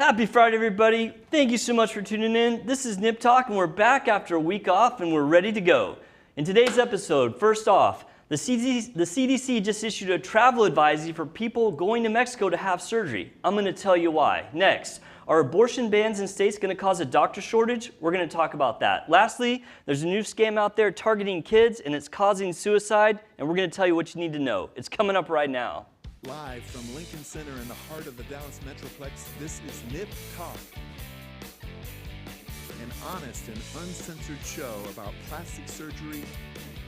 Happy Friday, everybody. Thank you so much for tuning in. This is Nip Talk, and we're back after a week off, and we're ready to go. In today's episode, first off, the CDC just issued a travel advisory for people going to Mexico to have surgery. I'm going to tell you why. Next, are abortion bans in states going to cause a doctor shortage? We're going to talk about that. Lastly, there's a new scam out there targeting kids, and it's causing suicide, and we're going to tell you what you need to know. It's coming up right now. Live from Lincoln Center in the heart of the Dallas Metroplex, this is Nip Talk, an honest and uncensored show about plastic surgery,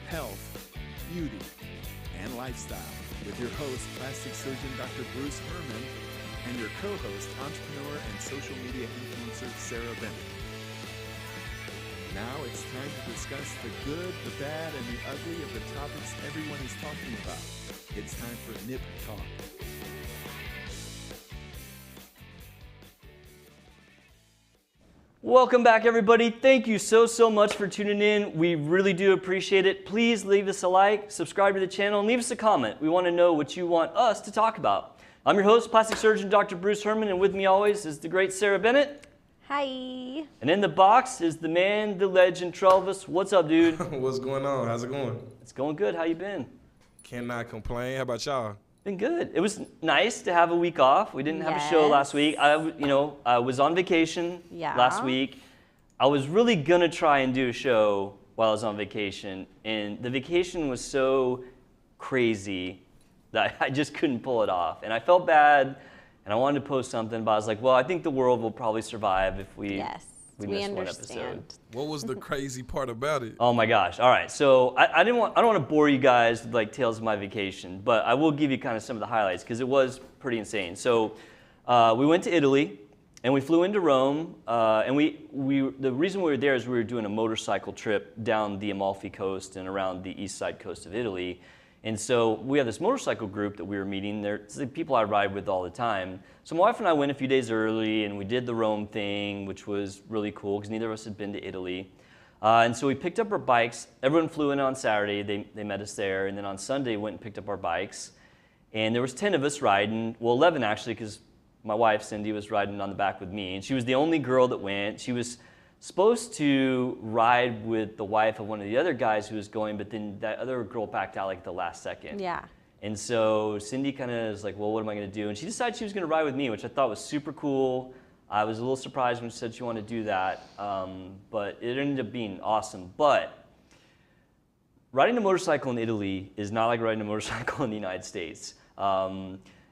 health, beauty, and lifestyle, with your host, plastic surgeon Dr. Bruce Hermann, and your co-host, entrepreneur and social media influencer Sarah Bennett. Now it's time to discuss the good, the bad, and the ugly of the topics everyone is talking about. It's time for Nip Talk. Welcome back, everybody. Thank you so much for tuning in. We really do appreciate it. Please leave us a like, subscribe to the channel, and leave us a comment. We want to know what you want us to talk about. I'm your host, plastic surgeon Dr. Bruce Hermann, and with me always is the great Sarah Bennett. Hi. And in the box is the man, the legend, Travis. What's up, dude? What's going on? How's it going? It's going good. How you been? Cannot complain. How about y'all? Been good. It was nice to have a week off. We didn't have a show last week. I was on vacation last week. I was really gonna try and do a show while I was on vacation, and the vacation was so crazy that I just couldn't pull it off. And I felt bad, and I wanted to post something, but I was like, well, I think the world will probably survive if we miss one episode. What was the crazy part about it? Oh my gosh. All right. So I don't want to bore you guys with like tales of my vacation, but I will give you kind of some of the highlights because it was pretty insane. So we went to Italy and we flew into Rome, and the reason we were there is we were doing a motorcycle trip down the Amalfi Coast and around the east side coast of Italy. And so we have this motorcycle group that we were meeting. They're the people I ride with all the time. So my wife and I went a few days early, and we did the Rome thing, which was really cool because neither of us had been to Italy. And so we picked up our bikes. Everyone flew in on Saturday. They met us there. And then on Sunday, went and picked up our bikes. And there was 10 of us riding. Well, 11 actually, because my wife, Cindy, was riding on the back with me. And she was the only girl that went. She was supposed to ride with the wife of one of the other guys who was going, but then that other girl backed out like at the last second. Yeah. And so Cindy kind of was like, well, what am I going to do? And she decided she was going to ride with me, which I thought was super cool. I was a little surprised when she said she wanted to do that, but it ended up being awesome. But riding a motorcycle in Italy is not like riding a motorcycle in the United States.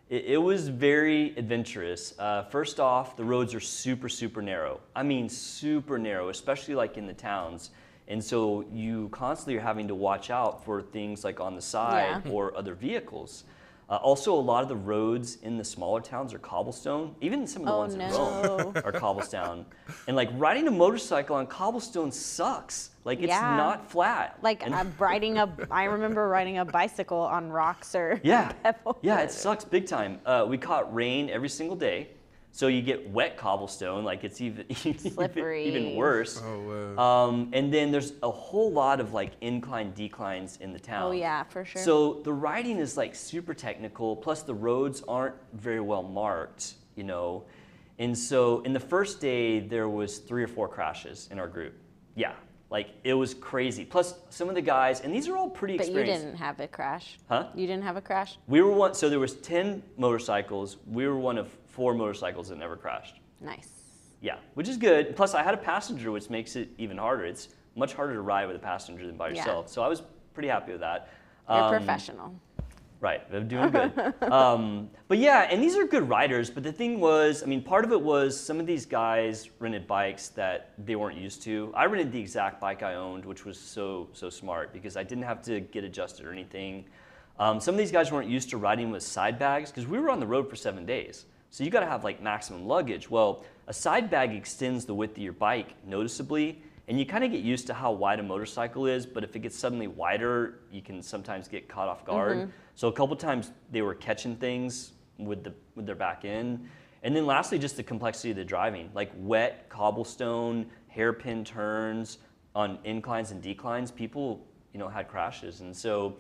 It was very adventurous. First off, the roads are super narrow. I mean, super narrow, especially like in the towns. And so you constantly are having to watch out for things like on the side or other vehicles. Also, a lot of the roads in the smaller towns are cobblestone. Even some of the ones in Rome are cobblestone. And like riding a motorcycle on cobblestone sucks. Like it's not flat. Like I remember riding a bicycle on rocks or pebbles. Yeah, it sucks big time. We caught rain every single day. So you get wet cobblestone, like it's even slippery, even worse. Oh, wow. And then there's a whole lot of like incline declines in the town. Oh yeah, for sure. So the riding is like super technical. Plus the roads aren't very well marked, you know. And so in the first day there was 3 or 4 crashes in our group. Yeah, like it was crazy. Plus some of the guys, and these are all pretty experienced. But you didn't have a crash. Huh? You didn't have a crash? We were one. So there was 10 motorcycles. We were one of 4 motorcycles that never crashed. Nice. Yeah, which is good. Plus, I had a passenger, which makes it even harder. It's much harder to ride with a passenger than by yourself. So I was pretty happy with that. You're professional. Right, I'm doing good. But yeah, and these are good riders. But the thing was, I mean, part of it was some of these guys rented bikes that they weren't used to. I rented the exact bike I owned, which was so smart because I didn't have to get adjusted or anything. Some of these guys weren't used to riding with side bags because we were on the road for 7 days. So you got to have like maximum luggage. Well, a side bag extends the width of your bike noticeably, and you kind of get used to how wide a motorcycle is, but if it gets suddenly wider, you can sometimes get caught off guard. So a couple times they were catching things with their back end. And then lastly, just the complexity of the driving, like wet cobblestone, hairpin turns on inclines and declines, people, had crashes. And so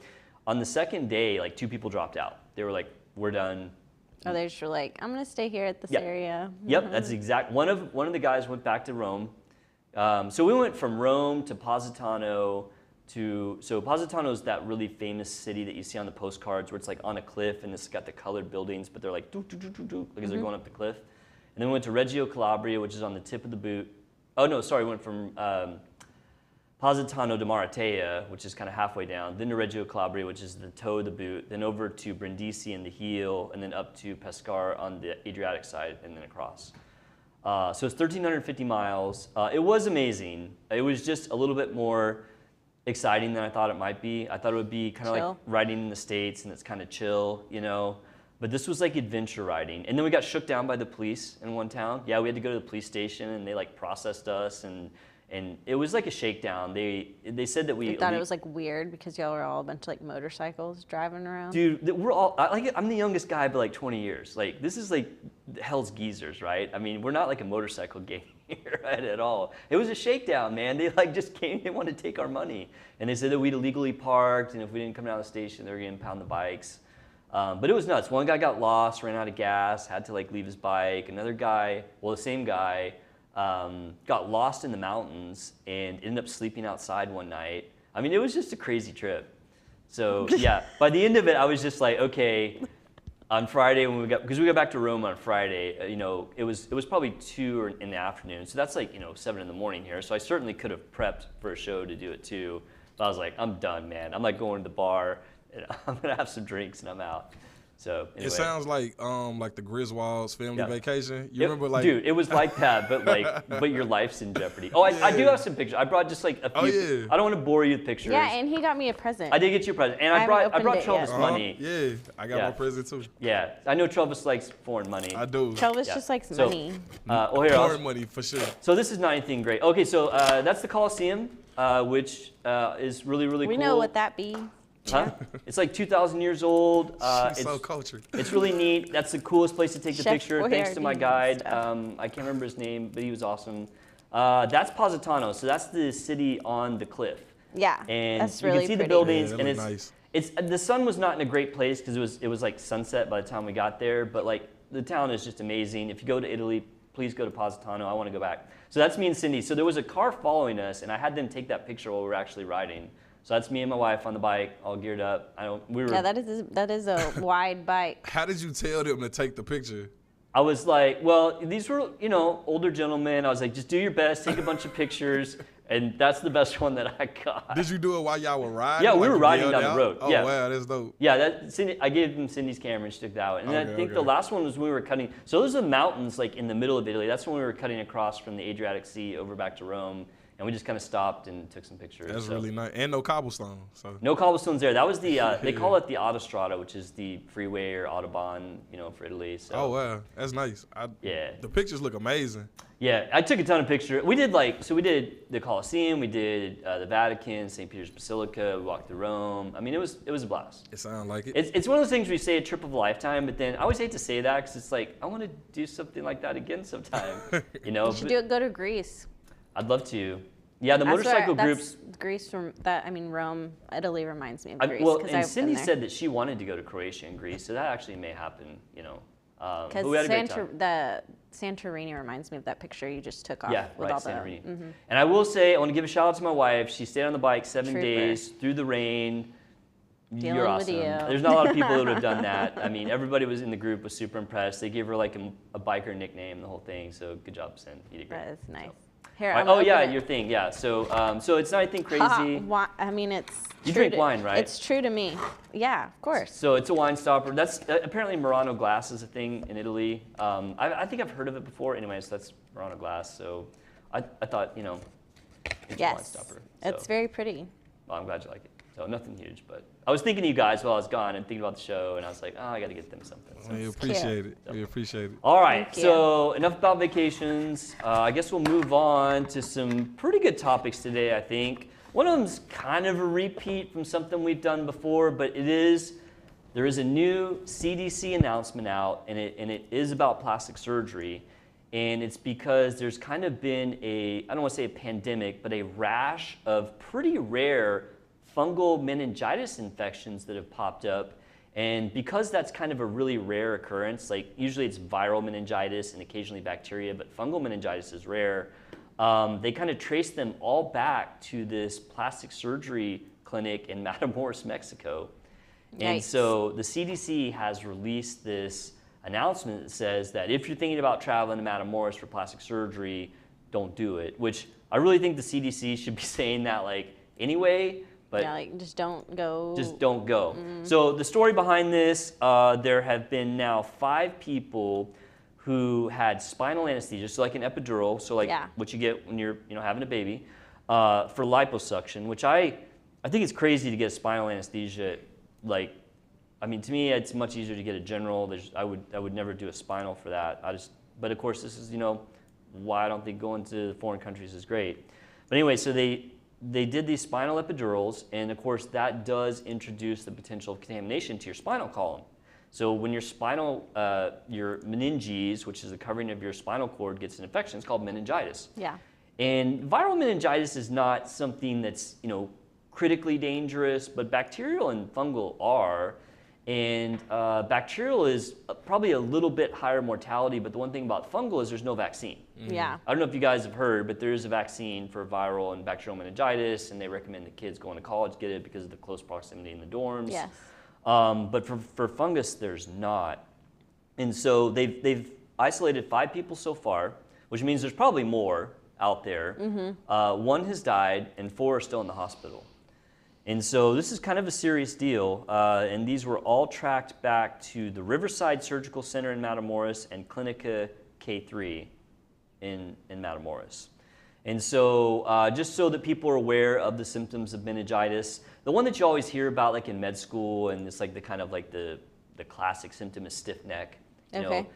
on the second day, like 2 people dropped out. They were like, we're done. Oh, they just were like, I'm gonna stay here at this area. Yep, that's exact. One of the guys went back to Rome. So we went from Rome to Positano so Positano is that really famous city that you see on the postcards where it's like on a cliff and it's got the colored buildings, but they're like doo, doo, doo, doo, doo, because they're going up the cliff. And then we went to Reggio Calabria, which is on the tip of the boot. Oh no, sorry, we went from Positano to Maratea, which is kind of halfway down, then to Reggio Calabria, which is the toe of the boot, then over to Brindisi in the heel, and then up to Pescara on the Adriatic side, and then across. So it's 1,350 miles. It was amazing. It was just a little bit more exciting than I thought it might be. I thought it would be kind of like riding in the States, and it's kind of chill, you know. But this was like adventure riding. And then we got shook down by the police in one town. Yeah, we had to go to the police station, and they like processed us, and it was like a shakedown. They said that we thought it was like weird because y'all were all a bunch of like motorcycles driving around. Dude, we're all I'm the youngest guy by like 20 years. Like this is like hell's geezers, right? I mean, we're not like a motorcycle gang here right, at all. It was a shakedown, man. They like just came. They wanted to take our money, and they said that we'd illegally parked, and if we didn't come down to the station, they were gonna impound the bikes. But it was nuts. One guy got lost, ran out of gas, had to like leave his bike. Another guy, well, the same guy. Got lost in the mountains and ended up sleeping outside one night. I mean, it was just a crazy trip. So yeah, by the end of it, I was just like, okay, on Friday because we got back to Rome on Friday, you know, it was probably 2 in the afternoon. So that's like, you know, 7 in the morning here. So I certainly could have prepped for a show to do it too. But I was like, I'm done, man. I'm like going to the bar and I'm gonna have some drinks and I'm out. So anyway. It sounds like the Griswolds family vacation. You remember like dude, it was like that, but your life's in jeopardy. Oh, I do have some pictures. I brought just like a few. Oh, yeah. I don't want to bore you with pictures. Yeah, and he got me a present. I did get you a present, and I brought Travis money. Yeah, I got my present too. Yeah, I know Travis likes foreign money. I do. Travis just likes money. Foreign money for sure. So this is not anything great. Okay, so that's the Coliseum, which is really cool. We know what that be. Huh? It's like 2,000 years old. She's so cultured. It's really neat. That's the coolest place to take the picture. Thanks to my guide. I can't remember his name, but he was awesome. That's Positano. So that's the city on the cliff. Yeah, and that's really you can see pretty. the buildings, yeah, and nice. it's the sun was not in a great place because it was like sunset by the time we got there. But like the town is just amazing. If you go to Italy, please go to Positano. I want to go back. So that's me and Cindy. So there was a car following us, and I had them take that picture while we were actually riding. So that's me and my wife on the bike, all geared up. Yeah, that is a wide bike. How did you tell them to take the picture? I was like, well, these were, you know, older gentlemen. I was like, just do your best, take a bunch of pictures, and that's the best one that I got. Did you do it while y'all were riding? Yeah, we were riding down the road. Oh, yeah. Wow, that's dope. Yeah, I gave them Cindy's camera and she took that one. And I think the last one was when we were cutting. So those are the mountains like in the middle of Italy. That's when we were cutting across from the Adriatic Sea over back to Rome. And we just kind of stopped and took some pictures. That's really nice. And no cobblestone. So. No cobblestones there. That was the, they call it the Autostrada, which is the freeway or Autobahn, you know, for Italy. So. Oh, wow. That's nice. Yeah. The pictures look amazing. Yeah, I took a ton of pictures. We did we did the Colosseum, we did the Vatican, St. Peter's Basilica, we walked through Rome. I mean, it was a blast. It sounds like it. It's one of those things where you say a trip of a lifetime, but then I always hate to say that because it's like, I want to do something like that again sometime. You know? You should go to Greece. I'd love to. Yeah, the motorcycle groups. Greece from that. I mean, Rome, Italy reminds me of Greece. Well, and Cindy said that she wanted to go to Croatia and Greece, so that actually may happen. You know, but we had a great time. The Santorini reminds me of that picture you just took off. Yeah, with right, all Santorini. Mm-hmm. And I will say, I want to give a shout out to my wife. She stayed on the bike 7 days through the rain. You're awesome. There's not a lot of people that would have done that. I mean, everybody was in the group was super impressed. They gave her like a biker nickname, the whole thing. So good job, Cindy. You did great. That is nice. So. Here, oh yeah, your thing. Yeah. So it's not anything crazy. I mean, it's. You drink wine, right? It's true to me. Yeah, of course. So it's a wine stopper. That's apparently Murano glass is a thing in Italy. I think I've heard of it before. Anyways, that's Murano glass. So I thought, you know, it's a wine stopper. So. It's very pretty. Well, I'm glad you like it. So nothing huge, but I was thinking of you guys while I was gone and thinking about the show, and I was like, oh, I got to get them something. So. We appreciate it. We appreciate it. All right, so enough about vacations. I guess we'll move on to some pretty good topics today, I think. One of them's kind of a repeat from something we've done before, but there is a new CDC announcement out, and it is about plastic surgery. And it's because there's kind of been I don't want to say a pandemic, but a rash of pretty rare fungal meningitis infections that have popped up. And because that's kind of a really rare occurrence, like usually it's viral meningitis and occasionally bacteria, but fungal meningitis is rare, they kind of trace them all back to this plastic surgery clinic in Matamoros, Mexico. And Yikes. so the CDC has released this announcement that says that if you're thinking about traveling to Matamoros for plastic surgery, don't do it, which I really think the CDC should be saying that like anyway. But yeah, like just don't go. Just don't go. So the story behind this, there have been now 5 people who had spinal anesthesia, so like an epidural, so like what you get when you're having a baby, for liposuction, which I think it's crazy to get a spinal anesthesia. Like, I mean, to me, it's much easier to get a general. I would never do a spinal for that. But of course, this is why I don't think going to foreign countries is great. But anyway, so they did these spinal epidurals, and of course that does introduce the potential of contamination to your spinal column. So when your your meninges, which is the covering of your spinal cord, gets an infection, it's called meningitis. Yeah. And viral meningitis is not something that's critically dangerous, but bacterial and fungal are. And bacterial is probably a little bit higher mortality, but the one thing about fungal is there's no vaccine. Yeah. I don't know if you guys have heard, but there is a vaccine for viral and bacterial meningitis, and they recommend the kids going to college get it because of the close proximity in the dorms. Yes. But for fungus, there's not. And so they've isolated 5 people so far, which means there's probably more out there. 1 has died, and 4 are still in the hospital. And so this is kind of a serious deal, and these were all tracked back to the Riverside Surgical Center in Matamoros and Clinica K3 in Matamoros. And so just so that people are aware of the symptoms of meningitis, the one that you always hear about like in med school, and it's like the kind of like the classic symptom is stiff neck. Okay.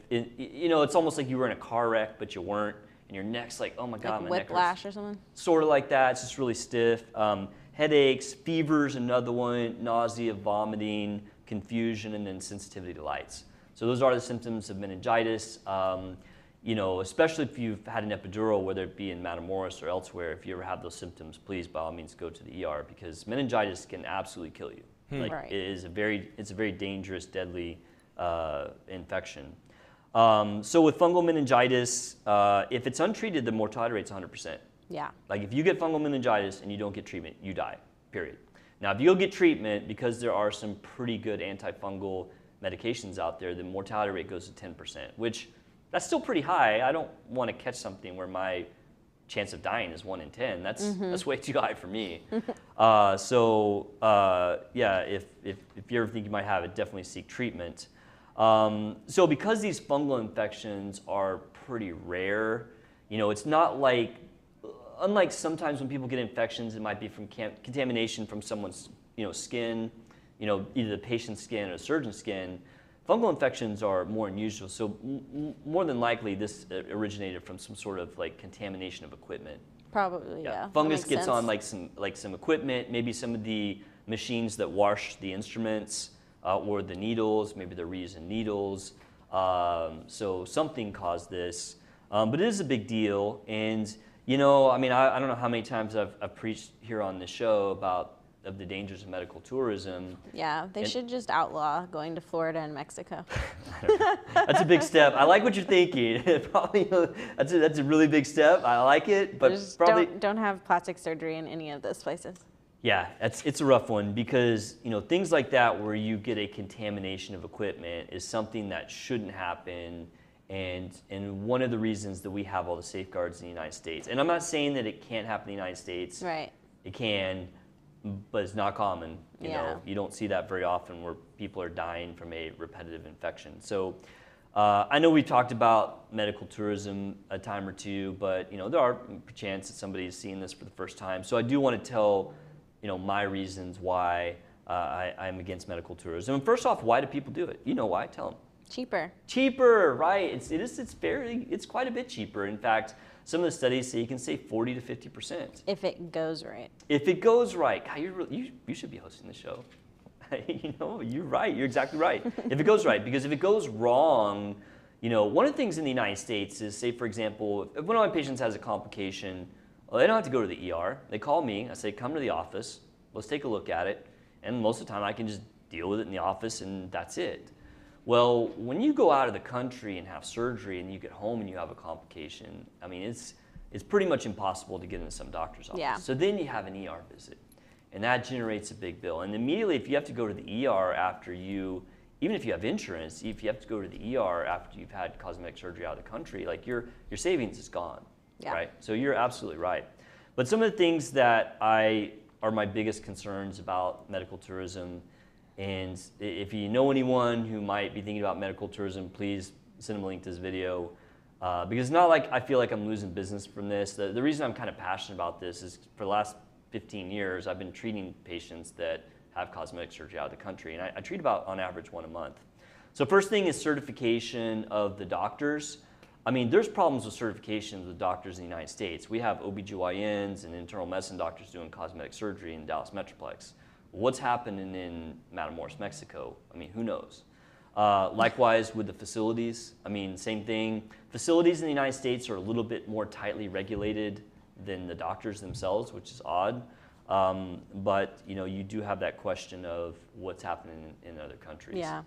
It's almost like you were in a car wreck, but you weren't, and your neck's like, oh my God, Like my neck hurts. whiplash or something? Sort of like that, it's just really stiff. Headaches, fever's another one, nausea, vomiting, confusion, and then sensitivity to lights. So those are the symptoms of meningitis. Especially if you've had an epidural, whether it be in Matamoros or elsewhere, if you ever have those symptoms, please by all means go to the ER, because meningitis can absolutely kill you. Right. It's a very dangerous, deadly infection. So with fungal meningitis, if it's untreated, the mortality rate's 100%. Yeah. Like if you get fungal meningitis and you don't get treatment, you die, period. Now, if you go get treatment, because there are some pretty good antifungal medications out there, the mortality rate goes to 10%, which that's still pretty high. I don't want to catch something where my chance of dying is 1 in 10. That's way too high for me. If you ever think you might have it, definitely seek treatment. So because these fungal infections are pretty rare, it's not like, unlike sometimes when people get infections, it might be from contamination from someone's skin, either the patient's skin or the surgeon's skin. Fungal infections are more unusual, so more than likely this originated from some sort of like contamination of equipment. Probably, yeah. Fungus gets on like some equipment, maybe some of the machines that wash the instruments or the needles, maybe they're reusing needles. So something caused this, but it is a big deal. And I don't know how many times I've preached here on this show about the dangers of medical tourism. Yeah, they should just outlaw going to Florida and Mexico. That's a big step. I like what you're thinking. Probably that's a really big step. I like it, but Just probably don't have plastic surgery in any of those places. Yeah, it's a rough one, because things like that where you get a contamination of equipment is something that shouldn't happen. And one of the reasons that we have all the safeguards in the United States, and I'm not saying that it can't happen in the United States. Right. It can, but it's not common. Yeah. You don't see that very often where people are dying from a repetitive infection. So I know we talked about medical tourism a time or two, but there are a chance that somebody is seeing this for the first time. So I do want to tell my reasons why I'm against medical tourism. And first off, why do people do it? You know why? Tell them. Cheaper. Cheaper, right? It's quite a bit cheaper. In fact, some of the studies say you can save 40 to 50%. If it goes right. If it goes right. God, you should be hosting the show. You're right. You're exactly right. If it goes right, because if it goes wrong, one of the things in the United States is, say for example, if one of my patients has a complication, well, they don't have to go to the ER. They call me. I say, come to the office. Let's take a look at it. And most of the time, I can just deal with it in the office and that's it. Well, when you go out of the country and have surgery and you get home and you have a complication, I mean, it's pretty much impossible to get into some doctor's office. Yeah. So then you have an ER visit, and that generates a big bill. And immediately, if you have to go to the ER after you, even if you have insurance, if you have to go to the ER after you've had cosmetic surgery out of the country, like your savings is gone, right? So you're absolutely right. But some of the things that are my biggest concerns about medical tourism, and if you know anyone who might be thinking about medical tourism, please send them a link to this video. Because it's not like I feel like I'm losing business from this. The reason I'm kind of passionate about this is for the last 15 years, I've been treating patients that have cosmetic surgery out of the country. And I treat about, on average, 1 a month. So first thing is certification of the doctors. I mean, there's problems with certification with doctors in the United States. We have OBGYNs and internal medicine doctors doing cosmetic surgery in Dallas Metroplex. What's happening in Matamoros, Mexico? I mean, who knows? Likewise with the facilities. I mean, same thing. Facilities in the United States are a little bit more tightly regulated than the doctors themselves, which is odd. But you do have that question of what's happening in other countries. Yeah.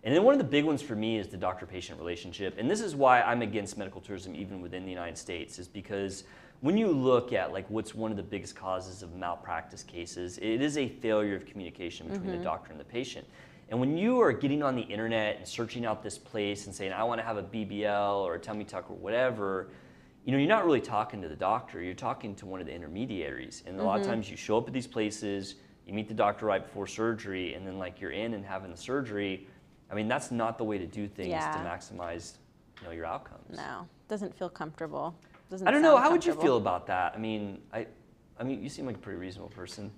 And then one of the big ones for me is the doctor-patient relationship. And this is why I'm against medical tourism even within the United States, is because when you look at like what's one of the biggest causes of malpractice cases, it is a failure of communication between the doctor and the patient. And when you are getting on the internet and searching out this place and saying, I want to have a BBL or a tummy tuck or whatever, you're not really talking to the doctor. You're talking to one of the intermediaries. And a lot of times you show up at these places, you meet the doctor right before surgery, and then like you're in and having the surgery. I mean, that's not the way to do things to maximize your outcomes. No, doesn't feel comfortable. I don't know. How would you feel about that? I mean, you seem like a pretty reasonable person.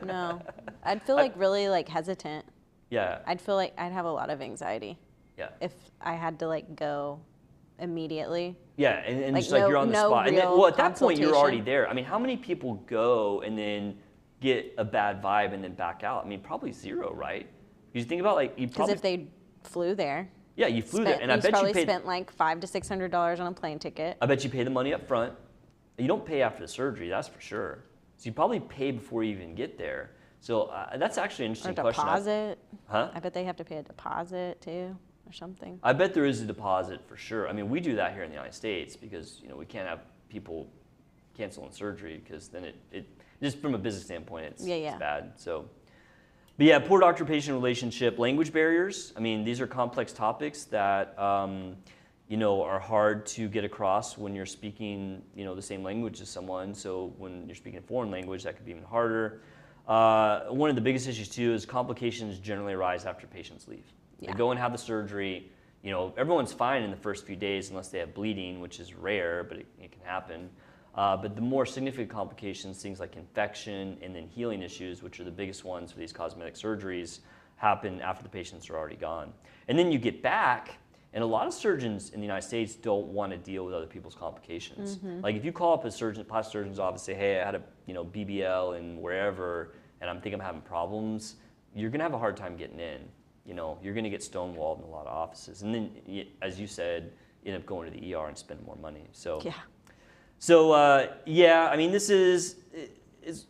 No, I'd feel like really like hesitant. Yeah. I'd feel like I'd have a lot of anxiety. Yeah. If I had to like go immediately. Yeah, and like just like you're on the spot. And then, well, at that point you're already there. I mean, how many people go and then get a bad vibe and then back out? I mean, probably zero, right? Because you think about like you probably. Because if they flew there. Yeah, you flew there, and I bet you paid. Spent like $500 to $600 on a plane ticket. I bet you pay the money up front. You don't pay after the surgery, that's for sure. So you probably pay before you even get there. So that's actually an interesting question. Deposit. Huh? I bet they have to pay a deposit too, or something. I bet there is a deposit for sure. I mean, we do that here in the United States because we can't have people canceling surgery because then it just from a business standpoint it's bad. So. But yeah, poor doctor-patient relationship, language barriers. I mean, these are complex topics that are hard to get across when you're speaking the same language as someone. So when you're speaking a foreign language, that could be even harder. One of the biggest issues too is complications generally arise after patients leave. Yeah. They go and have the surgery. Everyone's fine in the first few days unless they have bleeding, which is rare, but it can happen. But the more significant complications, things like infection and then healing issues, which are the biggest ones for these cosmetic surgeries, happen after the patients are already gone. And then you get back, and a lot of surgeons in the United States don't want to deal with other people's complications. Like if you call up a plastic surgeon's office, say, hey, I had a BBL and wherever, and I'm having problems, you're going to have a hard time getting in. You're going to get stonewalled in a lot of offices. And then, as you said, you end up going to the ER and spending more money. So. Yeah. So, I mean, this is,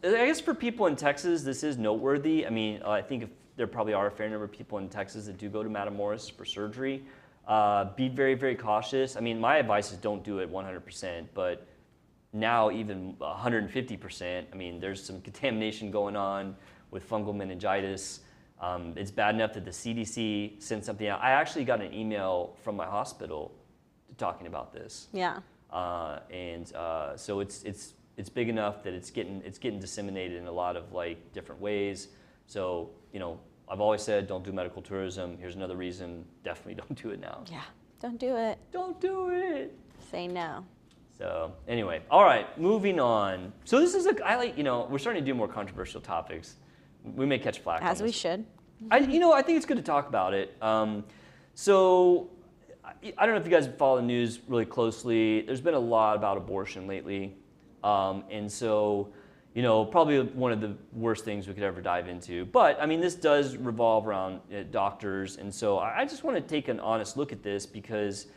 I guess for people in Texas, this is noteworthy. I mean, I think there probably are a fair number of people in Texas that do go to Matamoros for surgery. Be very, very cautious. I mean, my advice is don't do it 100%, but now even 150%. I mean, there's some contamination going on with fungal meningitis. It's bad enough that the CDC sent something out. I actually got an email from my hospital talking about this. Yeah. So it's big enough that it's getting disseminated in a lot of like different ways. So I've always said don't do medical tourism. Here's another reason: definitely don't do it now. Yeah, don't do it. Don't do it. Say no. So anyway, all right, moving on. So this is we're starting to do more controversial topics. We may catch flack. As we should. I think it's good to talk about it. So. I don't know if you guys follow the news really closely. There's been a lot about abortion lately. And so, probably one of the worst things we could ever dive into. But, I mean, this does revolve around doctors. And so I just want to take an honest look at this because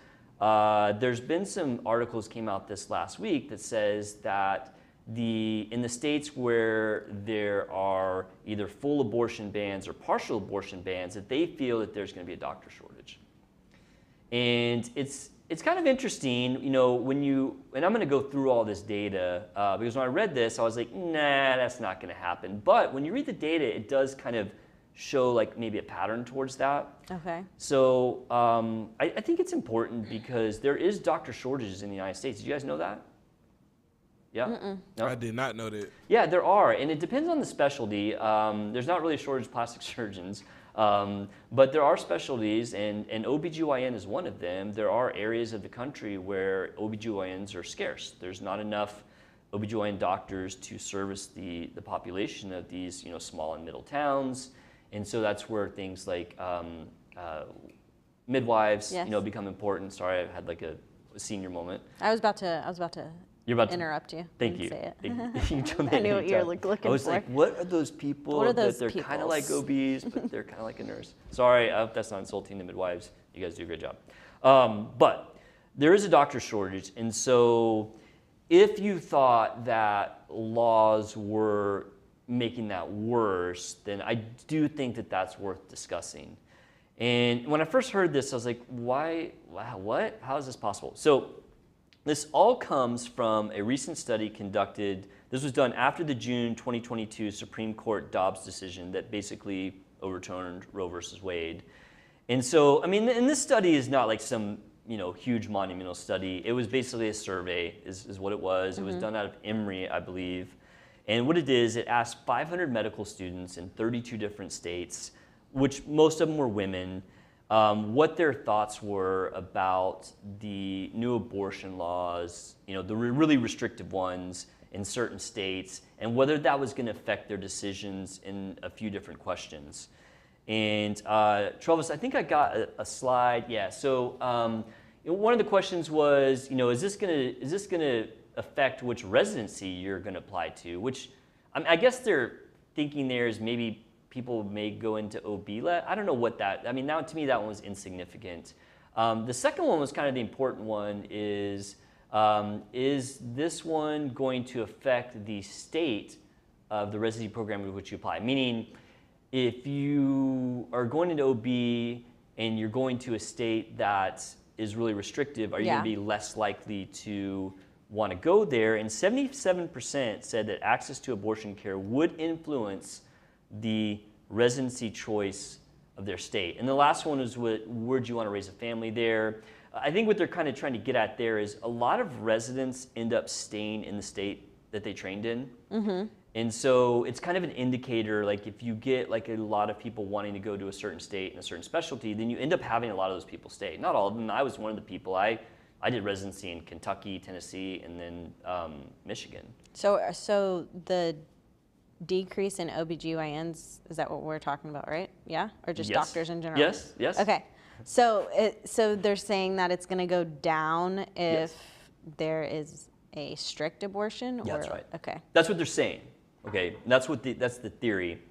there's been some articles came out this last week that says that in the states where there are either full abortion bans or partial abortion bans, that they feel that there's going to be a doctor shortage. And it's kind of interesting, you know, and I'm going to go through all this data, because when I read this, I was like, nah, that's not going to happen. But when you read the data, it does kind of show like maybe a pattern towards that. Okay. So I think it's important because there is doctor shortages in the United States. Did you guys know that? Yeah? No? I did not know that. Yeah, there are, and it depends on the specialty. There's not really a shortage of plastic surgeons, but there are specialties, and OBGYN is one of them. There are areas of the country where OBGYNs are scarce. There's not enough OBGYN doctors to service the population of these, you know, small and middle towns, and so that's where things like midwives, Yes. you know, become important. Sorry, I had like a senior moment. I was about to You're about to interrupt you. Thank and you. Say it. You jumped I in knew what you were anytime. looking I was for. like, what are those people What are those that they're kind of like peoples? OBs, but they're kind of like a nurse? Sorry, I hope that's not insulting the midwives. You guys do a great job. But there is a doctor shortage, and so if you thought that laws were making that worse, then I do think that that's worth discussing. And when I first heard this, I was like, why? Wow, what? How is this possible? So this all comes from a recent study conducted. This was done after the June 2022 Supreme Court Dobbs decision that basically overturned Roe versus Wade. And so, I mean, and this study is not like some, you know, huge monumental study. It was basically a survey is what it was. It was done out of Emory, I believe. And what it is, it asked 500 medical students in 32 different states, which most of them were women, what their thoughts were about the new abortion laws, you know, the really restrictive ones in certain states, and whether that was going to affect their decisions in a few different questions. And Travis, I think I got a slide. Yeah. So one of the questions was, you know, is this going to affect which residency you're going to apply to? Which I guess they're thinking there is maybe people may go into OB-LET. I don't know what that, I mean, now to me that one was insignificant. The second one was kind of the important one is this one going to affect the state of the residency program in which you apply? Meaning, if you are going into OB and you're going to a state that is really restrictive, are you going to be less likely to want to go there? And 77% said that access to abortion care would influence the residency choice of their state. And the last one is where do you want to raise a family there? I think what they're kind of trying to get at there is a lot of residents end up staying in the state that they trained in. Mm-hmm. And so it's kind of an indicator, like if you get like a lot of people wanting to go to a certain state and a certain specialty, then you end up having a lot of those people stay. Not all of them. I was one of the people. I did residency in Kentucky, Tennessee, and then Michigan. So the decrease in OBGYNs, is that what we're talking about, right? Yeah? Or just doctors in general? Yes, yes. Okay. So they're saying that it's going to go down if there is a strict abortion? Yeah, that's right. Okay. That's what they're saying. Okay, that's the theory.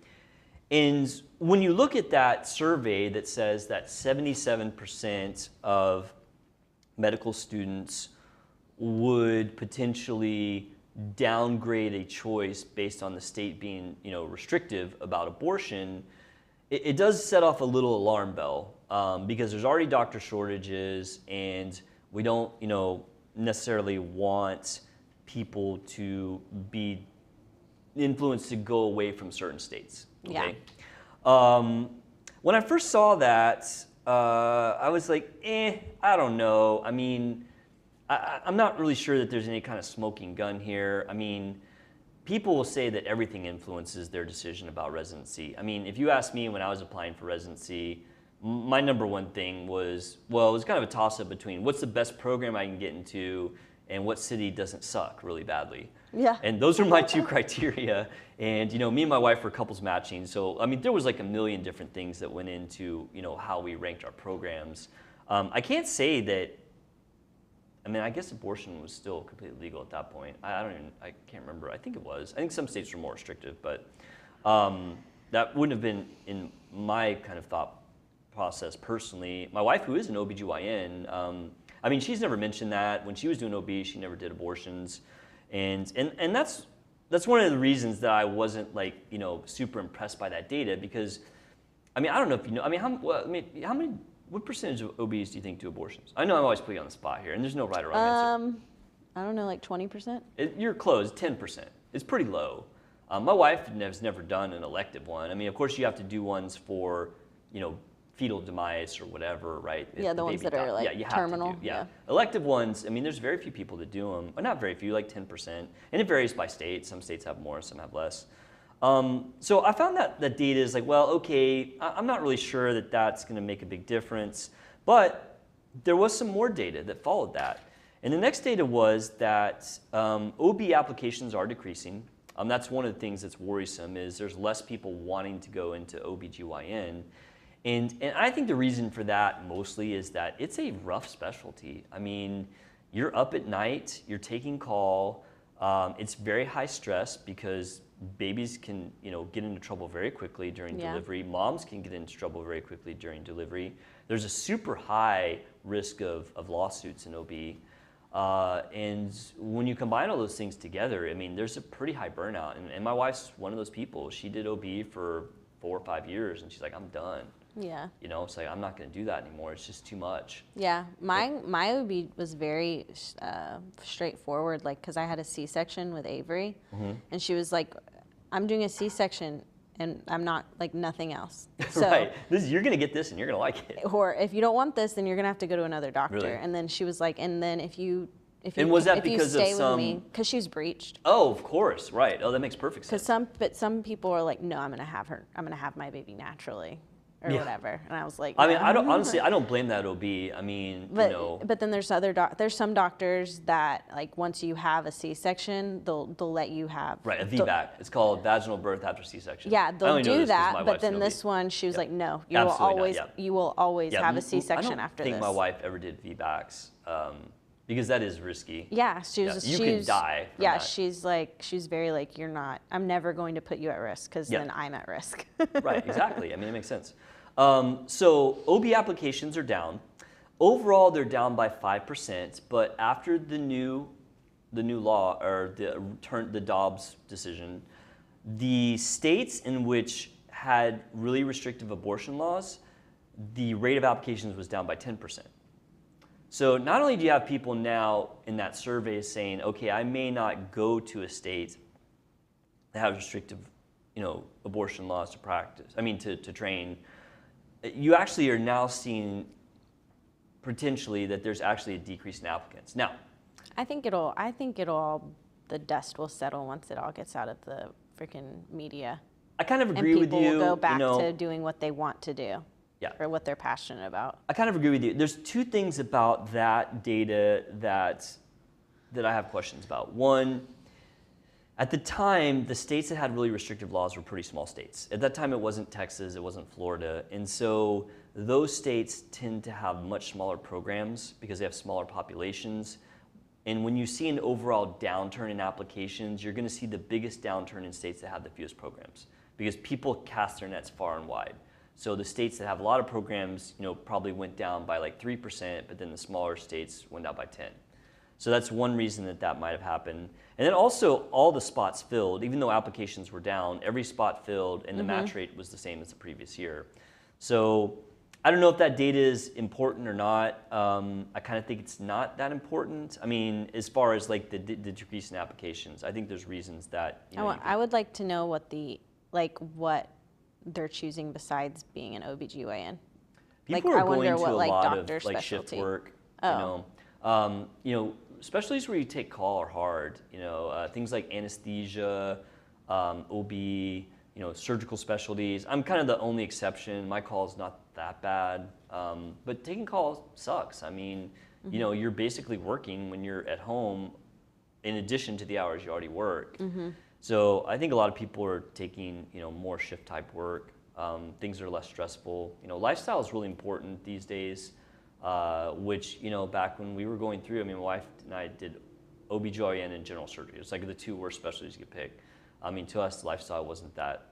And when you look at that survey that says that 77% of medical students would potentially downgrade a choice based on the state being, you know, restrictive about abortion, it does set off a little alarm bell because there's already doctor shortages, and we don't, you know, necessarily want people to be influenced to go away from certain states. Okay? Yeah. When I first saw that, I was like, I don't know. I mean, I'm not really sure that there's any kind of smoking gun here. I mean, people will say that everything influences their decision about residency. I mean, if you ask me when I was applying for residency, my number one thing was, well, it was kind of a toss-up between what's the best program I can get into and what city doesn't suck really badly. Yeah. And those are my two criteria. And, you know, me and my wife were couples matching. So, I mean, there was like a million different things that went into, you know, how we ranked our programs. I can't say that, I mean, I guess abortion was still completely legal at that point. I can't remember. I think it was. I think some states were more restrictive, but that wouldn't have been in my kind of thought process personally. My wife, who is an OBGYN, I mean, she's never mentioned that. When she was doing OB, she never did abortions. And that's one of the reasons that I wasn't like, super impressed by that data, because, I mean, I don't know if you know, I mean, what percentage of OBs do you think do abortions? I know I'm always putting you on the spot here, and there's no right or wrong answer. I don't know, like 20%? You're close, 10%. It's pretty low. My wife has never done an elective one. I mean, of course, you have to do ones for, fetal demise or whatever, right? Yeah, the ones that are like terminal. Yeah. Elective ones, I mean, there's very few people that do them. Well, not very few, like 10%. And it varies by state. Some states have more, some have less. So I found that the data is like, well, okay, I'm not really sure that that's going to make a big difference. But there was some more data that followed that. And the next data was that OB applications are decreasing. That's one of the things that's worrisome, is there's less people wanting to go into OBGYN. And I think the reason for that mostly is that it's a rough specialty. I mean, you're up at night, you're taking call. It's very high stress because babies can, get into trouble very quickly during delivery. Moms can get into trouble very quickly during delivery. There's a super high risk of lawsuits in OB. And when you combine all those things together, I mean, there's a pretty high burnout. And my wife's one of those people. She did OB for 4 or 5 years, and she's like, I'm done. Yeah. It's like, I'm not going to do that anymore. It's just too much. Yeah. My OB was very straightforward, like, because I had a C-section with Avery, and she was like, I'm doing a C-section, and I'm not, like, nothing else. So, right. You're going to get this, and you're going to like it. Or if you don't want this, then you're going to have to go to another doctor. Really? And then she was like, and then if you was that because stay of some? with me, because she was breached. Oh, of course, right. Oh, that makes perfect sense. But some people are like, no, I'm going to have my baby naturally, or whatever. And I was like, I mean, I don't blame that OB. I mean, But then there's there's some doctors that, like, once you have a C-section, they'll let you have a VBAC. It's called vaginal birth after C-section. Yeah, they'll do that. But then this one, she was like, no, you will always have a C-section after this. I don't think my wife ever did VBACs. Because that is risky. Yeah, you could die. Yeah, she's very like, you're not. I'm never going to put you at risk, because then I'm at risk. Right, exactly. I mean, it makes sense. So OB applications are down. Overall, they're down by 5%. But after the new law, or the Dobbs decision, the states in which had really restrictive abortion laws, the rate of applications was down by 10%. So not only do you have people now in that survey saying, okay, I may not go to a state that has restrictive, abortion laws to train, you actually are now seeing potentially that there's actually a decrease in applicants. Now, I think the dust will settle once it all gets out of the freaking media. I kind of agree with you. And people will go back to doing what they want to do. Yeah. Or what they're passionate about. I kind of agree with you. There's two things about that data that I have questions about. One, at the time, the states that had really restrictive laws were pretty small states. At that time, it wasn't Texas, it wasn't Florida. And so those states tend to have much smaller programs because they have smaller populations. And when you see an overall downturn in applications, you're going to see the biggest downturn in states that have the fewest programs, because people cast their nets far and wide. So the states that have a lot of programs, probably went down by like 3%, but then the smaller states went down by 10. So that's one reason that might have happened. And then also all the spots filled, even though applications were down, every spot filled, and the match rate was the same as the previous year. So I don't know if that data is important or not. I kind of think it's not that important. I mean, as far as like the decrease in applications, I think there's reasons that. I would like to know what they're choosing besides being an OBGYN. People are going to a lot of like shift work. Specialties where you take call are hard. Things like anesthesia, OB, surgical specialties. I'm kind of the only exception. My call is not that bad, but taking calls sucks. I mean, you're basically working when you're at home, in addition to the hours you already work. So I think a lot of people are taking, more shift type work. Things are less stressful. Lifestyle is really important these days, which, back when we were going through, my wife and I did OBGYN and general surgery. It's like the two worst specialties you could pick. I mean, to us, lifestyle wasn't that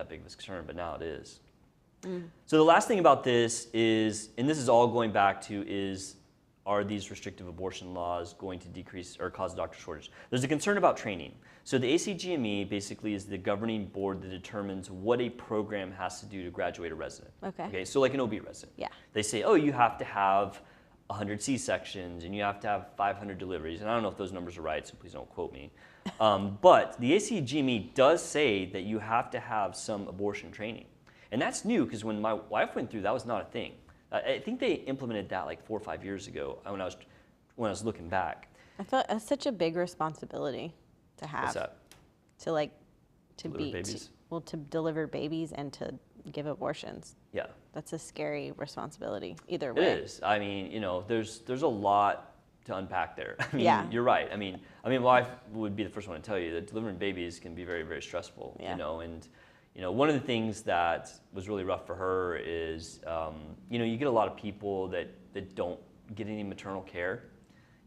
big of a concern, but now it is. So the last thing about this is, and this is all going back to, is are these restrictive abortion laws going to decrease or cause a doctor shortage? There's a concern about training. So the ACGME basically is the governing board that determines what a program has to do to graduate a resident. Okay. So like an OB resident. Yeah. They say, oh, you have to have 100 C-sections and you have to have 500 deliveries. And I don't know if those numbers are right, so please don't quote me. But the ACGME does say that you have to have some abortion training. And that's new because when my wife went through, that was not a thing. I think they implemented that like 4 or 5 years ago when I was looking back. I felt that's such a big responsibility to have. What's that? To Deliver babies? to deliver babies and to give abortions. Yeah. That's a scary responsibility either way. It is. I mean, you know, there's a lot to unpack there. I mean, Yeah. You're right. I mean, my wife would be the first one to tell you that delivering babies can be very, very stressful. Yeah. You know, and you know, one of the things that was really rough for her is, you know, you get a lot of people that don't get any maternal care.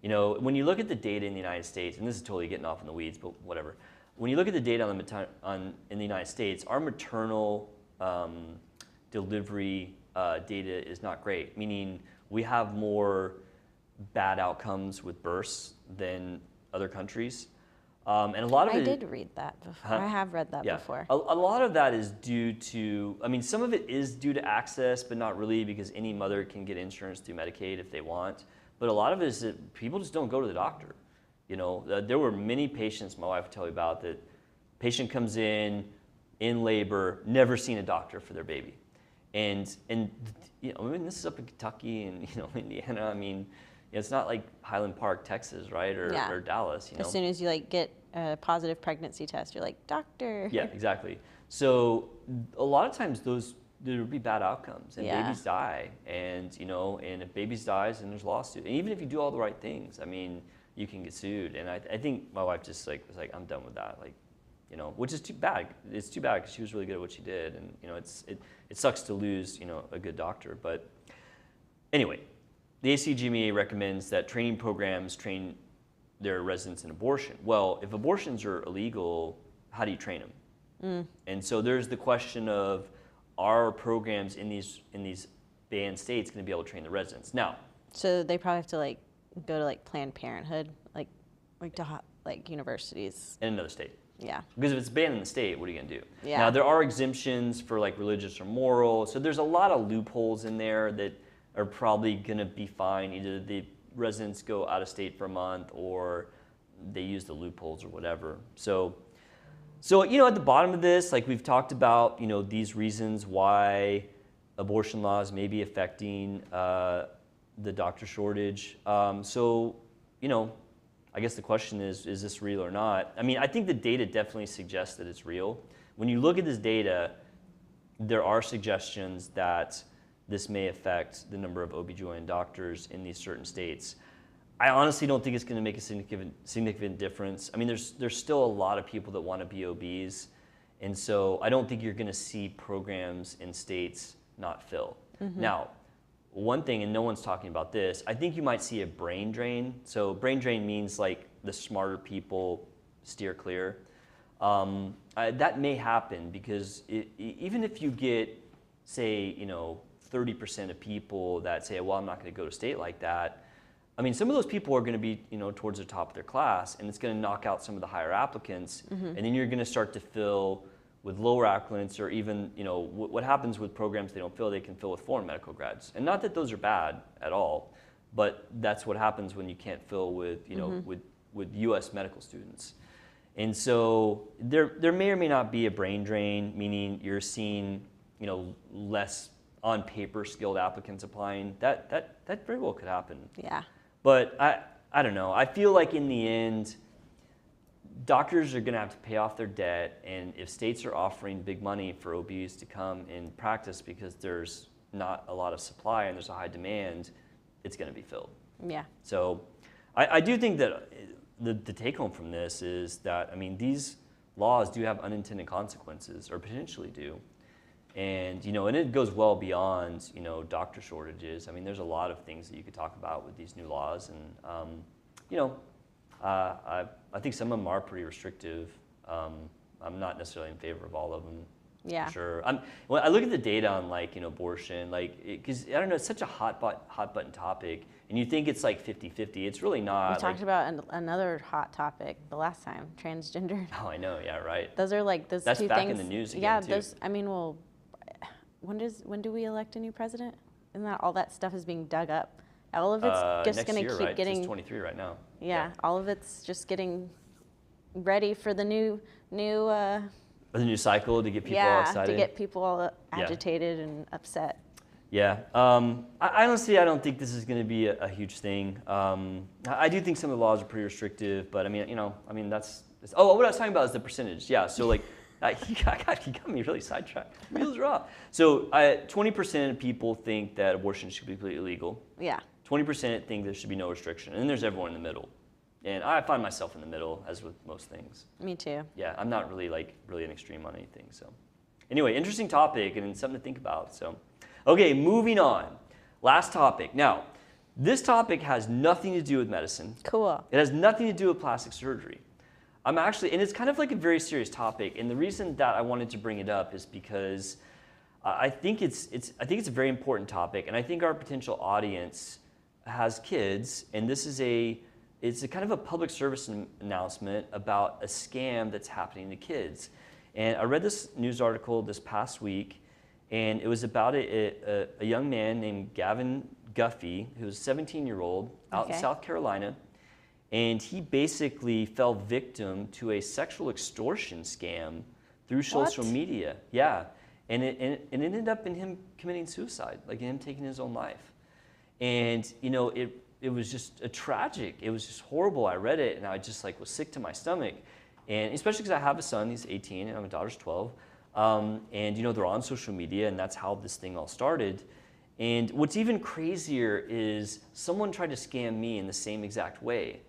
You know, when you look at the data in the United States, and this is totally getting off in the weeds, but whatever. When you look at the data in the United States, our maternal delivery data is not great, meaning we have more bad outcomes with births than other countries. And a lot of I it, did read that before. Huh? I have read that before. A lot of that is due to, I mean, some of it is due to access, but not really because any mother can get insurance through Medicaid if they want. But a lot of it is that people just don't go to the doctor. You know, there were many patients my wife would tell me about that patient comes in labor, never seen a doctor for their baby. And you know, I mean, this is up in Kentucky and, you know, Indiana. I mean, it's not like Highland Park, Texas, right? Or Dallas, you know. As soon as you like get a positive pregnancy test, you're like, doctor. Yeah, exactly. So a lot of times there would be bad outcomes and Yeah. babies die, and you know, and if babies dies, then there's lawsuit. And even if you do all the right things, I mean, you can get sued. And I think my wife just was like, I'm done with that. Like, you know, which is too bad. It's too bad because she was really good at what she did, and you know, it sucks to lose, you know, a good doctor. But anyway, the ACGME recommends that training programs train their residents in abortion. Well, if abortions are illegal, how do you train them? And so there's the question of, are programs in these banned states going to be able to train the residents? Now, So they probably have to like go to like Planned Parenthood, like to like universities. in another state. Yeah. Because if it's banned in the state, what are you going to do? Yeah. Now, there are exemptions for like religious or moral. So there's a lot of loopholes in there that are probably going to be fine. Either the residents go out of state for a month or they use the loopholes or whatever. So you know, at the bottom of this, like we've talked about, you know, these reasons why abortion laws may be affecting the doctor shortage. So, you know, I guess the question is this real or not? I mean, I think the data definitely suggests that it's real. When you look at this data, there are suggestions that this may affect the number of OB/GYN doctors in these certain states. I honestly don't think it's going to make a significant difference. I mean, there's still a lot of people that want to be OBs, and so I don't think you're going to see programs in states not fill. Now, one thing, and no one's talking about this, I think you might see a brain drain. So brain drain means like the smarter people steer clear. That may happen because even if you get, say, you know, 30% of people that say, well, I'm not going to go to a state like that. I mean, some of those people are going to be, you know, towards the top of their class, and it's going to knock out some of the higher applicants, and then you're going to start to fill with lower applicants, or even, you know, what happens with programs they don't fill, they can fill with foreign medical grads. And not that those are bad at all, but that's what happens when you can't fill with, you know, with U.S. medical students. And so there may or may not be a brain drain, meaning you're seeing, you know, less on paper skilled applicants applying. That very well could happen. Yeah. But I don't know. I feel like in the end, doctors are going to have to pay off their debt, and if states are offering big money for OBs to come and practice because there's not a lot of supply and there's a high demand, it's going to be filled. Yeah. So I do think that the take home from this is that, I mean, these laws do have unintended consequences, or potentially do. And, you know, and it goes well beyond, you know, doctor shortages. I mean, there's a lot of things that you could talk about with these new laws. And, you know, I think some of them are pretty restrictive. I'm not necessarily in favor of all of them. Yeah. For sure. When I look at the data on like, abortion, like, because I don't know, it's such a hot button topic, and you think it's like 50-50. It's really not. We talked about another hot topic the last time, transgender. Oh, I know. Yeah, right. Those are like those That's two back things. in the news again, yeah, too. those. I mean, well, when do we elect a new president? Isn't that all that stuff is being dug up? All of it's just going to keep right? getting. It's 23 right now. Yeah, all of it's just getting ready for the new. The new cycle to get people all excited. to get people all agitated and upset. Yeah. I honestly, I don't think this is going to be a huge thing. I do think some of the laws are pretty restrictive, but I mean, that's. Oh, what I was talking about is the percentage. Yeah. So like, he got me really sidetracked. Wheels are off. So 20% of people think that abortion should be completely illegal. Yeah. 20% think there should be no restriction, and then there's everyone in the middle. And I find myself in the middle, as with most things. Me too. Yeah, I'm not really an extreme on anything. So, anyway, interesting topic and something to think about. So, okay, moving on. Last topic. Now, this topic has nothing to do with medicine. Cool. It has nothing to do with plastic surgery. And it's kind of like a very serious topic. And the reason that I wanted to bring it up is because I think it's a very important topic, and I think our potential audience has kids, and it's a kind of a public service announcement about a scam that's happening to kids. And I read this news article this past week, and it was about a young man named Gavin Guffey, who was a 17-year-old out in South Carolina, and he basically fell victim to a sexual extortion scam through social media. Yeah, and it ended up in him committing suicide, like him taking his own life. And it was just it was just horrible. I read it and I just was sick to my stomach. And especially because I have a son, he's 18 and my daughter's 12. And they're on social media, and that's how this thing all started. And what's even crazier is someone tried to scam me in the same exact way.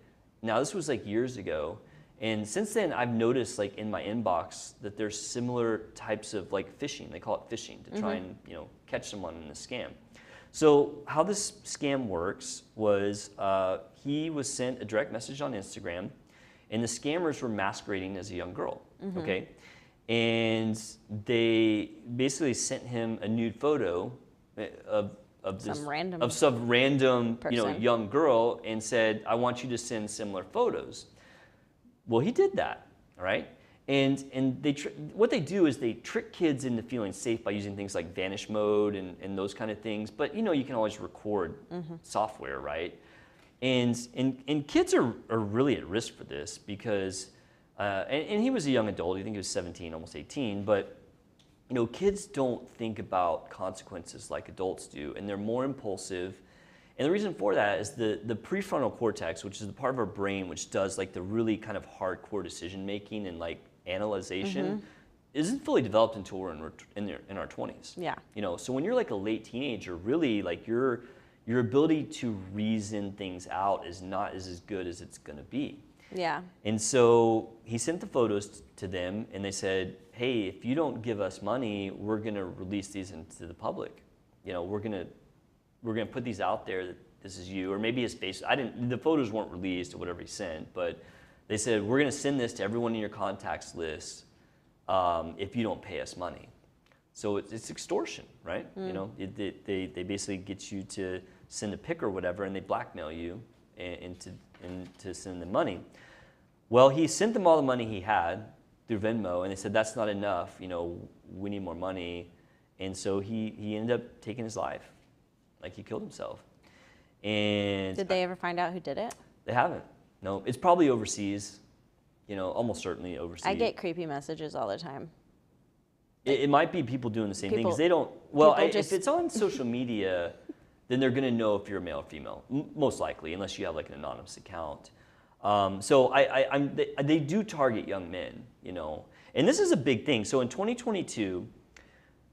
Now this was years ago. And since then I've noticed in my inbox that there's similar types of phishing. They call it phishing to try and catch someone in a scam. So how this scam works was he was sent a direct message on Instagram, and the scammers were masquerading as a young girl, okay? And they basically sent him a nude photo of some random person. young girl, and said, "I want you to send similar photos." Well, he did that, all right? And what they do is they trick kids into feeling safe by using things like vanish mode and those kind of things. But you can always record software, right? And kids are really at risk for this because, and he was a young adult. I think he was 17, almost 18. But kids don't think about consequences like adults do, and they're more impulsive. And the reason for that is the prefrontal cortex, which is the part of our brain which does the really kind of hardcore decision making and analyzation, isn't fully developed until we're in our 20s. Yeah. So when you're a late teenager, really your ability to reason things out is not as good as it's going to be. Yeah. And so he sent the photos to them, and they said, "Hey, if you don't give us money, we're going to release these into the public. We're going to put these out there that this is you," or maybe his face. The photos weren't released or whatever he sent, but they said, "We're going to send this to everyone in your contacts list if you don't pay us money." So it's extortion, right? They basically get you to send a pic or whatever, and they blackmail you and to send them money. Well, he sent them all the money he had through Venmo, and they said, "That's not enough. We need more money." And so he ended up taking his life. He killed himself. And did they ever find out who did it? They haven't. No, it's probably overseas. Almost certainly overseas. I get creepy messages all the time. It might be people doing the same thing because they don't. Well, if it's on social media, then they're going to know if you're a male or female, most likely, unless you have an anonymous account. So they do target young men, and this is a big thing. So in 2022,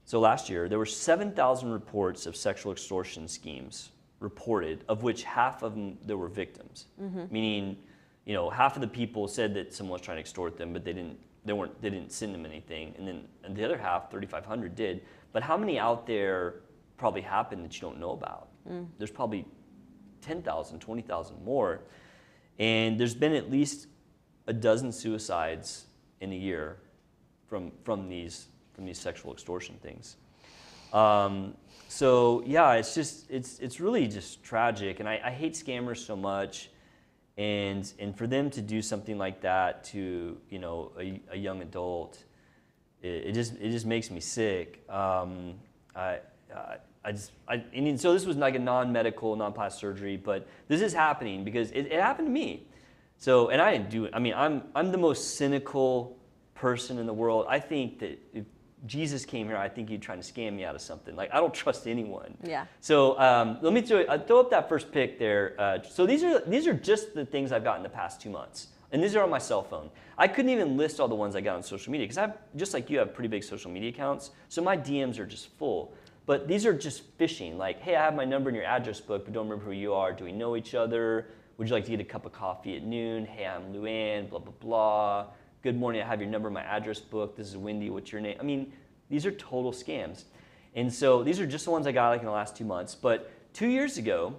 so last year, there were 7,000 reports of sexual extortion schemes reported, of which half of them there were victims. Meaning, half of the people said that someone was trying to extort them, but they didn't send them anything, and the other half, 3,500, did. But how many out there probably happened that you don't know about? There's probably 10,000, 20,000 more, and there's been at least a dozen suicides in a year from these these sexual extortion things. So yeah, it's really just tragic, and I hate scammers so much, and for them to do something like that to a young adult, it just makes me sick. So this was like a non-medical, non-plastic surgery, but this is happening because it happened to me. So, and I didn't do it. I mean, I'm the most cynical person in the world. I think that if Jesus came here, I think he'd trying to scam me out of something. Like, I don't trust anyone. Yeah. So let me throw up that first pic there. So these are just the things I've gotten the past 2 months. And these are on my cell phone. I couldn't even list all the ones I got on social media because just like you have pretty big social media accounts. So my DMs are just full. But these are just phishing. Like, hey, I have my number in your address book, but don't remember who you are. Do we know each other? Would you like to get a cup of coffee at noon? Hey, I'm Luann, blah, blah, blah. Good morning, I have your number in my address book. This is Wendy, what's your name? I mean, these are total scams. And so these are just the ones I got like in the last 2 months. But 2 years ago,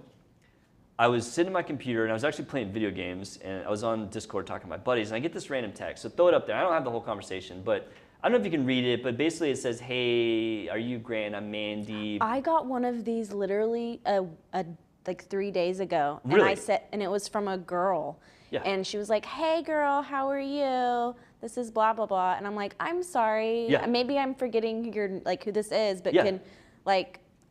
I was sitting at my computer and I was actually playing video games, and I was on Discord talking to my buddies, and I get this random text. So throw it up there. I don't have the whole conversation, but I don't know if you can read it, but basically it says, hey, are you Grant? I'm Mandy. I got one of these literally like 3 days ago. Really? And it was from a girl. Yeah. And she was like, hey girl, how are you? This is blah, blah, blah. And I'm like, I'm sorry. Yeah. Maybe I'm forgetting who this is, but Yeah.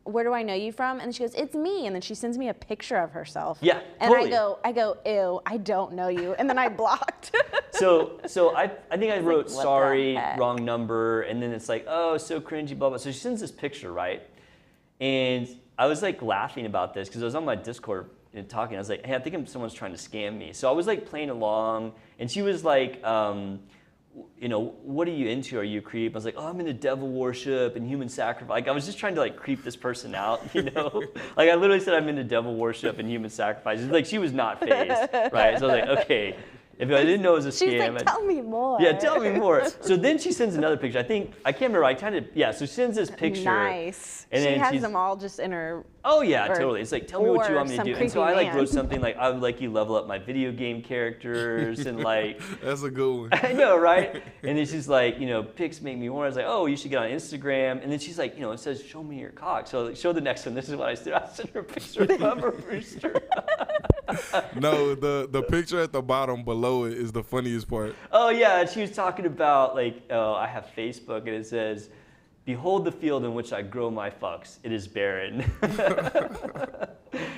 where do I know you from? And she goes, it's me. And then she sends me a picture of herself. Yeah, And totally. I go, ew, I don't know you. And then I blocked. So I think I wrote, what the sorry, heck? wrong number, and then it's like, oh, so cringy, blah, blah. So she sends this picture, right? And I was like laughing about this because I was on my Discord and talking. I was like, hey, I think someone's trying to scam me. So I was like playing along, and she was like, what are you into? Are you a creep? I was like, oh, I'm into devil worship and human sacrifice. Like, I was just trying to like creep this person out, Like, I literally said I'm into devil worship and human sacrifice. Like, she was not fazed, right? So I was like, okay. If I didn't know it was a scam. She's like, tell me more. Yeah, tell me more. So then she sends another picture. I can't remember. So she sends this picture. Nice. And she then has them all just in her. Oh yeah, or- totally. It's like, tell me what you or want me to some do. And so creepy I like man. wrote something like, I would like you level up my video game characters and like. That's a good one. I know, right? And then she's like, pics make me horny. I was like, oh, you should get on Instagram. And then she's like, it says, show me your cock. So like, show the next one. This is what I did. I sent her a picture of Bubba Brewster. No, the picture at the bottom below it is the funniest part. Oh yeah, and she was talking about like, oh, I have Facebook, and it says, behold the field in which I grow my fucks. It is barren.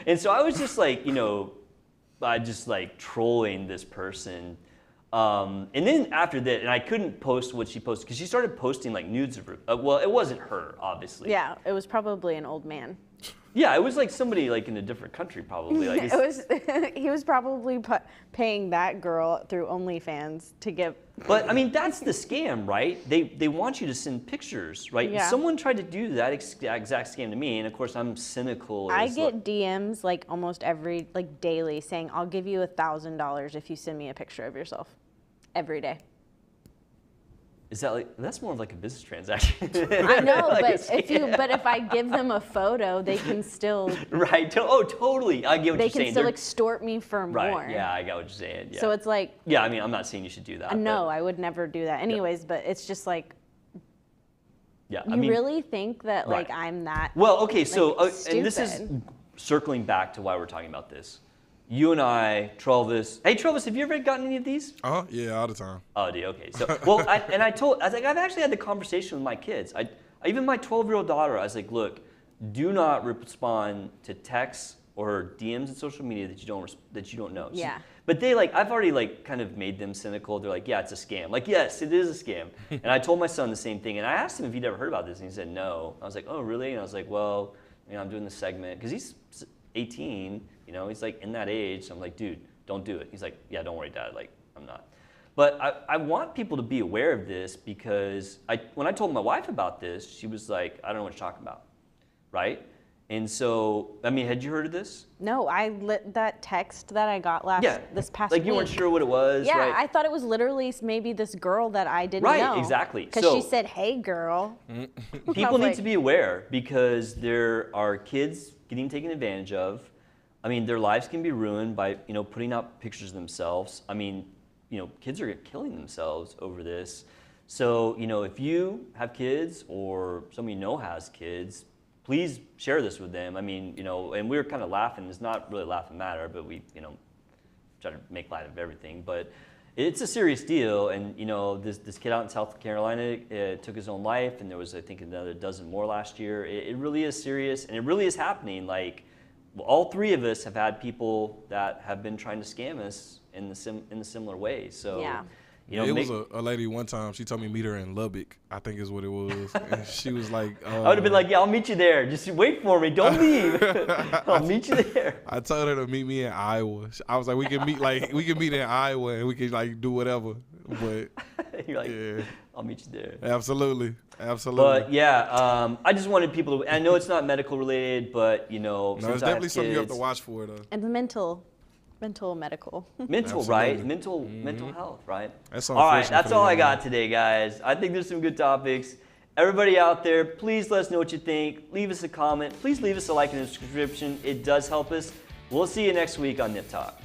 And so I was just like, I just like trolling this person. And then after that, and I couldn't post what she posted because she started posting like nudes of her. Well, it wasn't her, obviously. Yeah, it was probably an old man. Yeah, it was like somebody like in a different country, probably. Like He was probably paying that girl through OnlyFans to get. But I mean, that's the scam, right? They want you to send pictures, right? Yeah. Someone tried to do that exact scam to me, and of course I'm cynical. I as get DMs like almost daily saying, I'll give you $1,000 if you send me a picture of yourself. Every day. Is that like, that's more of like a business transaction. I know, Like but if I give them a photo, they can still Right. Oh, totally. I get what they you're can saying. still They're- extort me for right. more. Yeah, I got what you're saying. Yeah. So it's like, yeah, I mean, I'm not saying you should do that. no, I would never do that anyways, but it's just like, Yeah. you I mean, really think that right. I'm that Well, okay, so like, and this is stupid. circling back to why we're talking about this. You and I, Travis. Hey, Travis, have you ever gotten any of these? Yeah, all the time. Oh, do you? Okay. So, well, I was like, I've actually had the conversation with my kids. Even my 12-year-old daughter, I was like, look, do not respond to texts or DMs in social media that you don't know. Yeah. But they I've already kind of made them cynical. They're like, yeah, it's a scam. Like, yes, it is a scam. And I told my son the same thing. And I asked him if he'd ever heard about this, and he said no. I was like, oh, really? And I was like, well, I'm doing this segment because he's 18. He's like in that age. So I'm like, dude, don't do it. He's like, yeah, don't worry, Dad. Like, I'm not. But I want people to be aware of this because when I told my wife about this, she was like, I don't know what you're talking about, right? And so, I mean, had you heard of this? No, I lit that text that I got this past like you week. weren't sure what it was, Yeah, right? I thought it was literally maybe this girl that I didn't Right, know. exactly. Because So- she said, hey, girl. People need like- to be aware because there are kids getting taken advantage of. I mean, their lives can be ruined by, putting out pictures of themselves. I mean, kids are killing themselves over this. So, you know, if you have kids or somebody you know has kids, please share this with them. I mean, you know, and we were kind of laughing. It's not really a laughing matter, but we, you know, try to make light of everything. But it's a serious deal. And, you know, this kid out in South Carolina took his own life, and there was, I think, another dozen more last year. It really is serious, and it really is happening. Like, all three of us have had people that have been trying to scam us in the similar way. So, Yeah. you know, it was a lady one time. She told me meet her in Lubbock, I think is what it was. And she was like, I would have been like, yeah, I'll meet you there. Just wait for me. Don't leave. I'll meet you there. I told her to meet me in Iowa. I was like, we can meet in Iowa and we can like do whatever. But You're like, yeah, I'll meet you there. absolutely. But yeah, I just wanted people to. I know it's not medical related, but you know, No, it's definitely something you have to watch for though. And the mental medical. Mental, right? Mental health, right? That's all right, unfortunate that's for all the I young got man. today, guys. I think there's some good topics. Everybody out there, please let us know what you think. Leave us a comment. Please leave us a like and a subscription. It does help us. We'll see you next week on Nip Talk.